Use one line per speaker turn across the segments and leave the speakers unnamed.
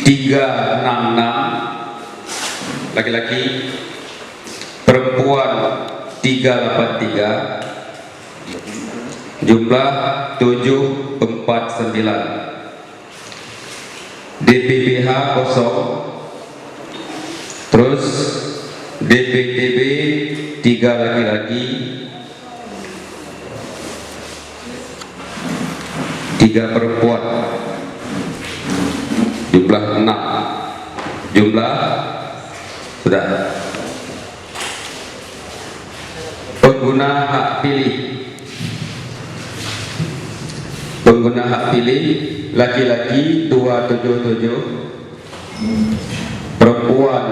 366, laki-laki, perempuan 383, jumlah 749. DPPH kosong, terus DPTB 3 laki-laki, 3 perempuan, jumlah 6. Jumlah sudah. Pengguna hak pilih. Pengguna hak pilih laki-laki 277, perempuan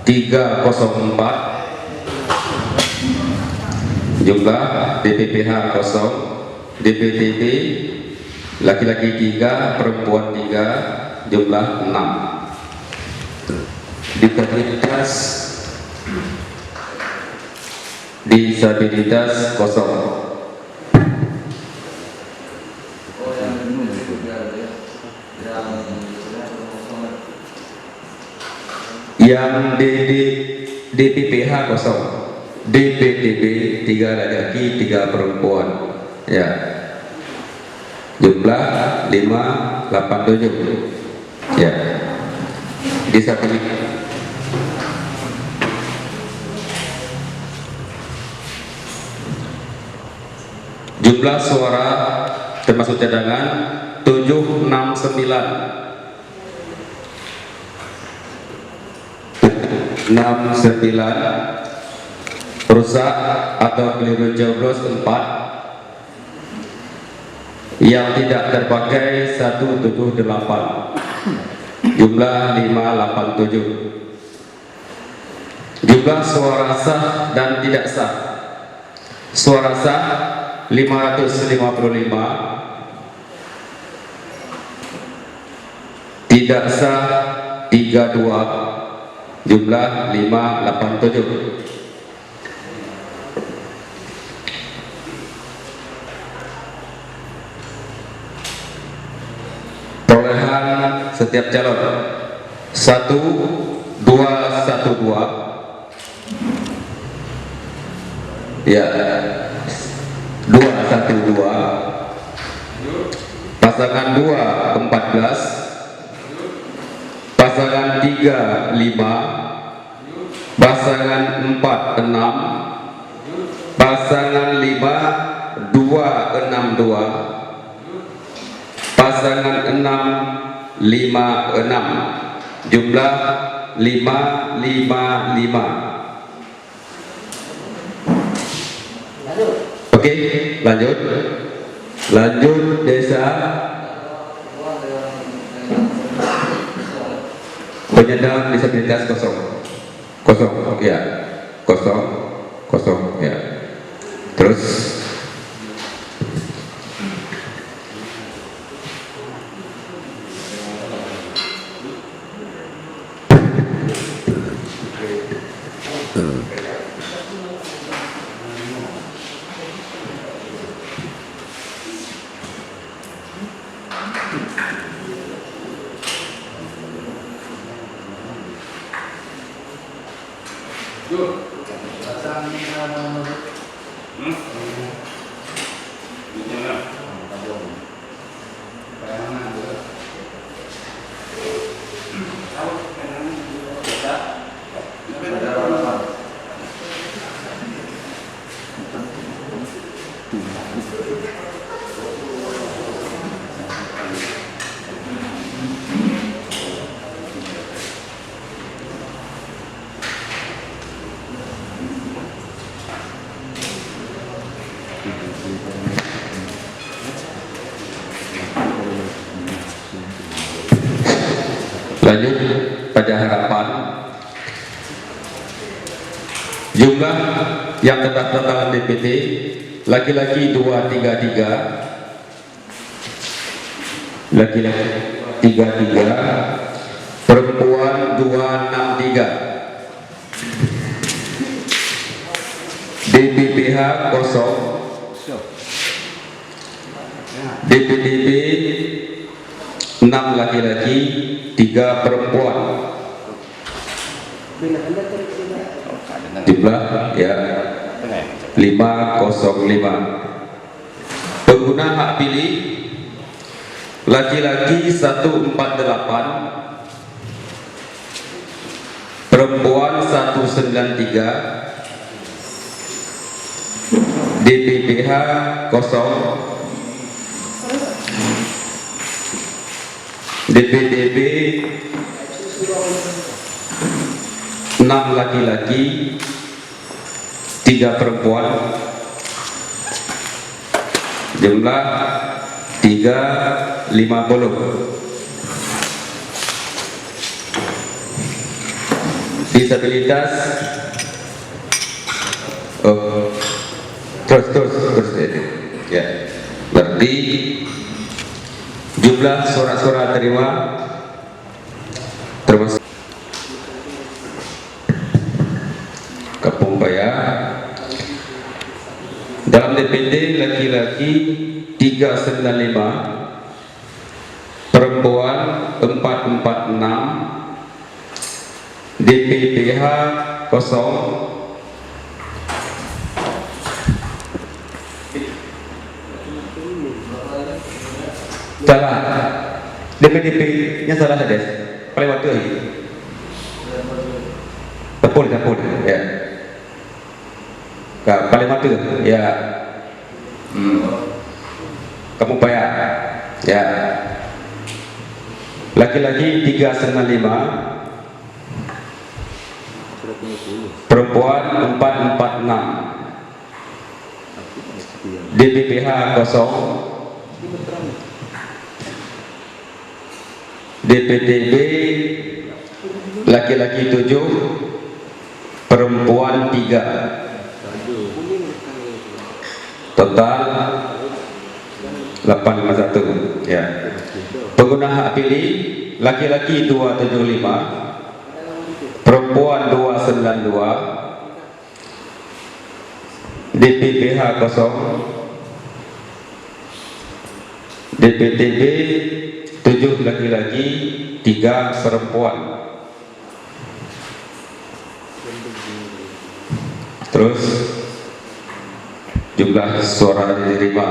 304, jumlah DPPH kosong, DPTB laki-laki 3, perempuan 3, jumlah 6. Disabilitas kosong. Yang DPPH kosong, DPTB 3 laki-laki 3 perempuan, ya, jumlah 587, ya. Disabilitas. Jumlah suara termasuk cadangan 769. 69, rusak atau keliru coblos 4, yang tidak terpakai 178, jumlah 587. Jumlah suara sah dan tidak sah. Suara sah 555, tidak sah 32, jumlah 587. Perolehan setiap calon 1212, ya, 212. Pasangan 2 14, pasangan 3 5, pasangan 4 6, pasangan 5 2 6 2, pasangan 6 5 6, jumlah 555. Oke, lanjut desa penyandang disabilitas kosong, ya, kosong, ya. Terus lanjut pada harapan. Jumlah yang terdaftar dalam DPT laki-laki 233, laki-laki 33, perempuan 263. DPPH kosong, DPTB 6 laki-laki, 3 perempuan. Jumlah ya 505. Pengguna hak pilih laki-laki 148, perempuan 193, DPPH kosong, DPDB 6 laki-laki, 3 perempuan, jumlah 350. Disabilitas terus ya. Berarti jumlah surat-surat terima termasuk Kampung Paya dalam DPD laki-laki 395, perempuan 446, DPPH kosong, salah, DPDP nya salah ada, paling waktu lagi tepul ya, paling waktu ya, Kampung Paya ya, laki-laki 395, perempuan 446, DPPH kosong, DPDB laki-laki 7, perempuan 3, total 851 ya. Pengguna hak pilih laki-laki 275, perempuan 292, DPPH kosong, DPTB 7 laki-laki, 3 perempuan. Terus jumlah suara diterima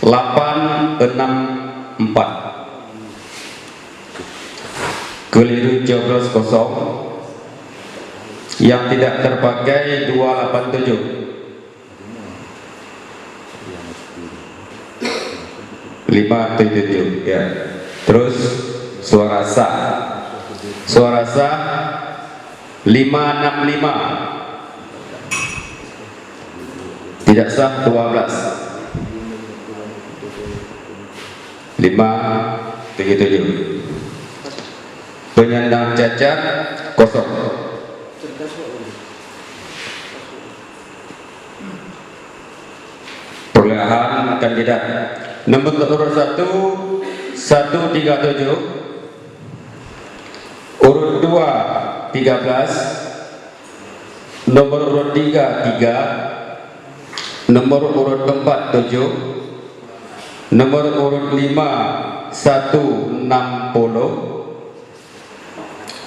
864, keliru coblos kosong, yang tidak terpakai 287, 577 ya. Terus suara sah 565, tidak sah 12, 577, penyandang cacat kosong. Perolehan kandidat nomor urut 1 137, urut 2 13, nomor urut 3 3, nomor urut 4 7, nomor urut 5 160,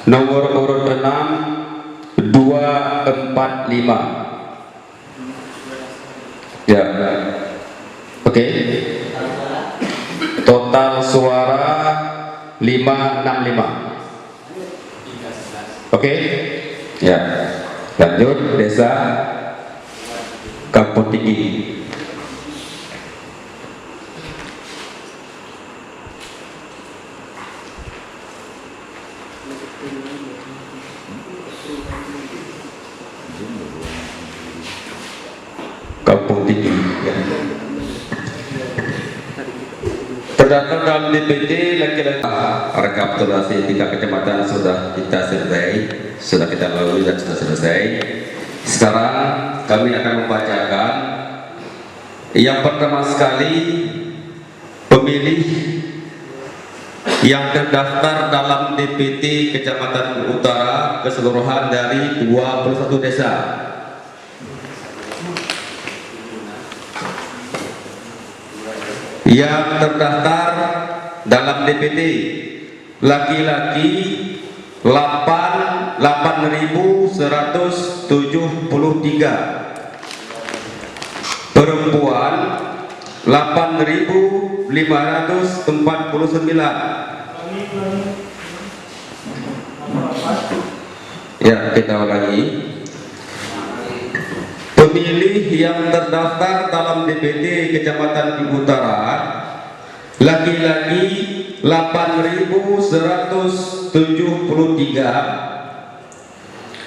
nomor urut 6 245 ya. Oke. Total suara 565. Oke. Ya. Lanjut Desa Kampung Tinggi. Kampung Tinggi ya. Terdaftar dalam DPD laki-laki. Rekapitulasi tingkat kecamatan sudah kita selesai, sudah kita lalui dan sudah selesai. Sekarang kami akan membacakan yang pertama sekali pemilih yang terdaftar dalam DPT Kecamatan Utara keseluruhan dari 21 desa. Yang terdaftar dalam DPT. Laki-laki 8.173, perempuan 8.549. Ya, kita ulangi. Pemilih yang terdaftar dalam DPT Kecamatan Ibu Utara, laki-laki 8.173,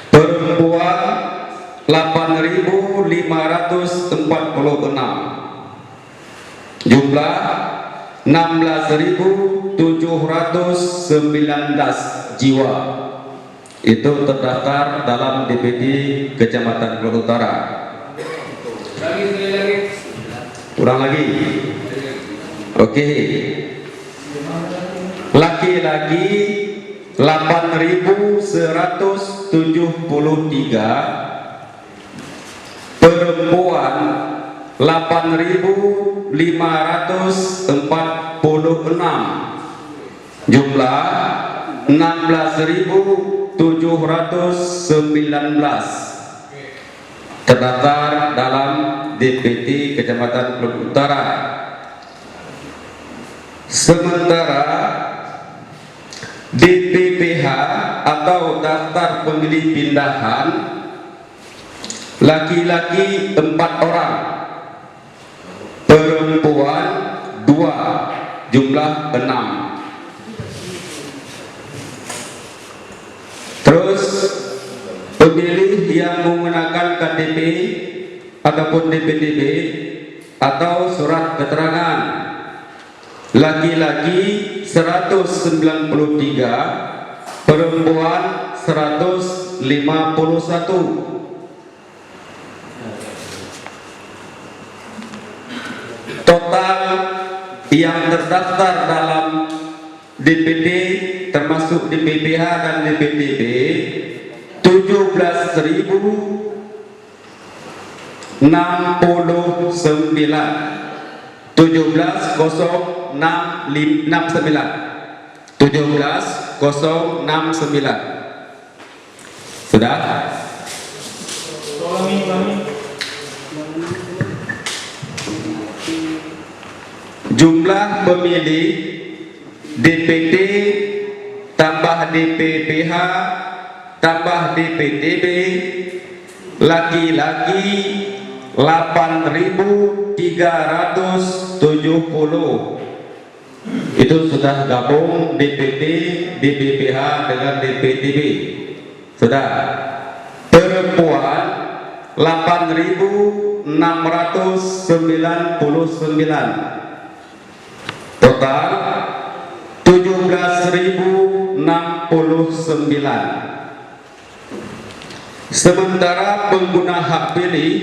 perempuan 8.546, jumlah 16.719 jiwa itu terdaftar dalam DPT Kecamatan Ibu Utara. Kurang lagi. Oke. Laki-laki 8.173, perempuan 8.546, jumlah 16.719 terdaftar dalam DPT Kecamatan Ibu Utara. Sementara DPPH atau daftar pemilih pindahan, laki-laki 4 orang, perempuan 2, jumlah 6. Terus pemilih yang menggunakan KTP ataupun DPTB atau surat keterangan, laki-laki 193, perempuan 151. Total yang terdaftar dalam DPT termasuk DPPH dan DPTB 17.069. 17.069. Sudah? Jumlah pemilih DPT tambah DPPH tambah DPTB, laki-laki 8.370. Itu sudah gabung DPT, DPPH dengan DPTB. Sudah. Perempuan 8.699. Total 17.069. Sementara pengguna hak pilih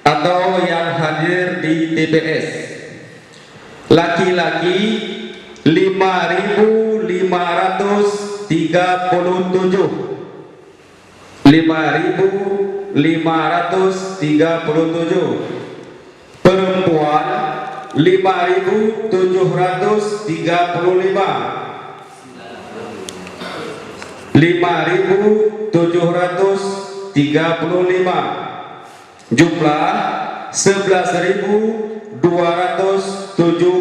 atau yang hadir di TPS, laki-laki 5.537, 5.537, perempuan 5.735, 5.735, jumlah 11.272,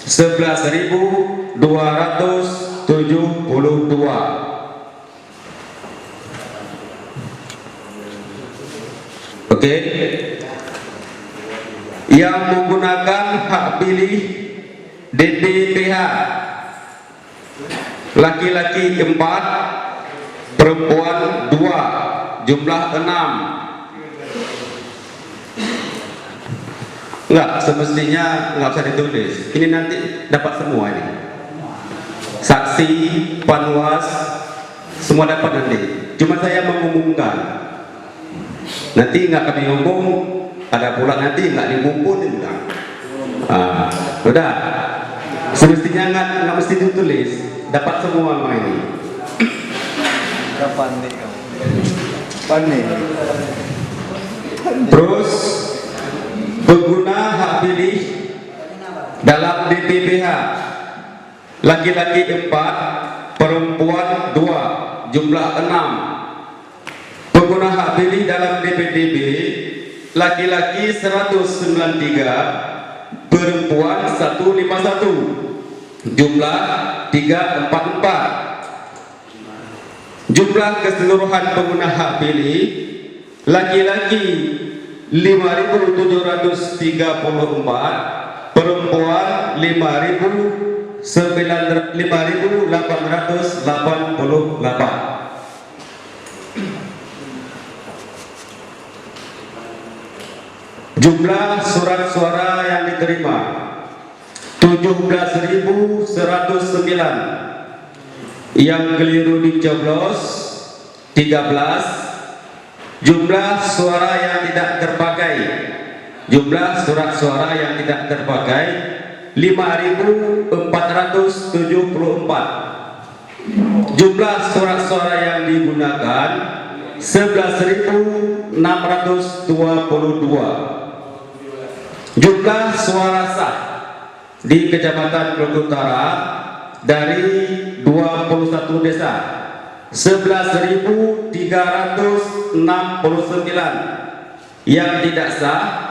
11.272. Oke. Yang menggunakan hak pilih DPPH, laki-laki 4, perempuan 2, jumlah 6. Enggak, semestinya enggak usah ditulis. Ini nanti dapat semua ini. Saksi, panwas, semua dapat nanti. Cuma saya mengumumkan. Nanti enggak kami umum, ada pula nanti enggak diumumkan juga. Udah. Semestinya enggak mesti ditulis. Dapat semua sama ini.
Panik. Panik.
Terus pengguna hak pilih Dalam DPPH, laki-laki 4, perempuan 2, jumlah 6. Pengguna hak pilih dalam DPDB, laki-laki 193, perempuan 151, jumlah 344. Jumlah keseluruhan pengguna hak pilih, laki-laki 5.734, perempuan 5.888. Jumlah surat suara yang diterima 17.109, yang keliru dicoblos 13. Jumlah suara yang tidak terpakai, jumlah surat suara yang tidak terpakai 5.474. Jumlah surat suara yang digunakan 11.622. Jumlah suara sah di Kecamatan Maluku Utara dari 21 desa 11.369, yang tidak sah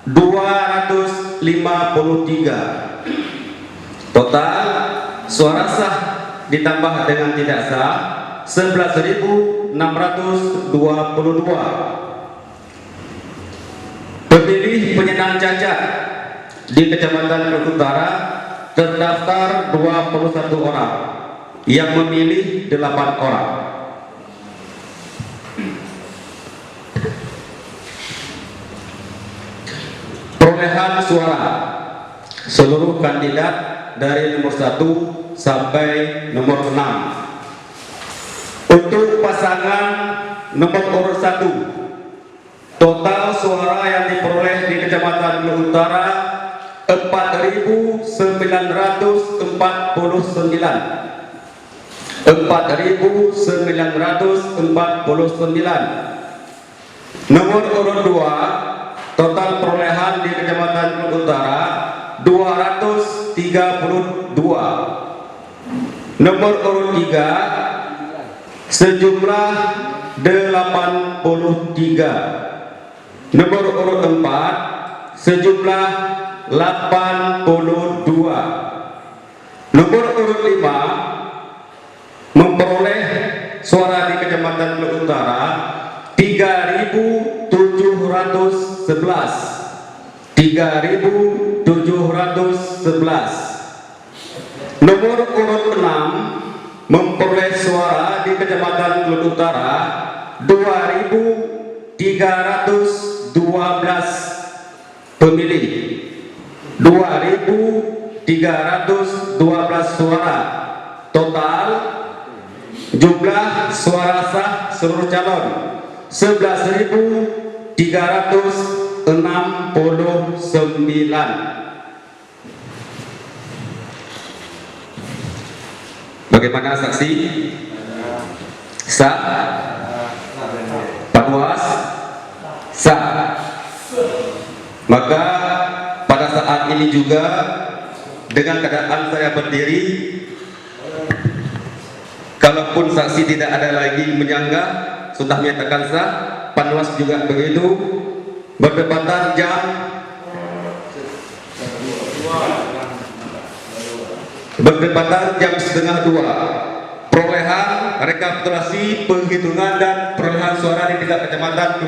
253. Total suara sah ditambah dengan tidak sah 11.622. Pemilih penyandang cacat di Kecamatan Maluku Utara terdaftar 21 orang, yang memilih 8 orang. Perolehan suara seluruh kandidat dari nomor 1 sampai nomor 6. Untuk pasangan nomor urut 1, total suara yang diperoleh di Kecamatan Maluku Utara 4.949. 4.949. Nomor urut 2, total perolehan di Kecamatan Maluku Utara 232. Nomor urut 3 sejumlah 83. Nomor urut 4 sejumlah 82. Nomor urut 5 memperoleh suara di Kecamatan Maluku Utara 3.711. 3.711. Nomor urut 6 memperoleh suara di Kecamatan Maluku Utara 2.312 pemilih. 2.312 suara. Total jumlah suara sah seluruh calon 11.369. Bagaimana saksi? Sah? Panwas? Sah. Maka pada saat ini juga dengan keadaan saya berdiri, kalaupun saksi tidak ada lagi menyanggah, sudah menyatakan sah, panwas juga begitu. Berdepatan jam setengah 2. Perolehan rekapitulasi penghitungan dan perolehan suara di tingkat kecamatan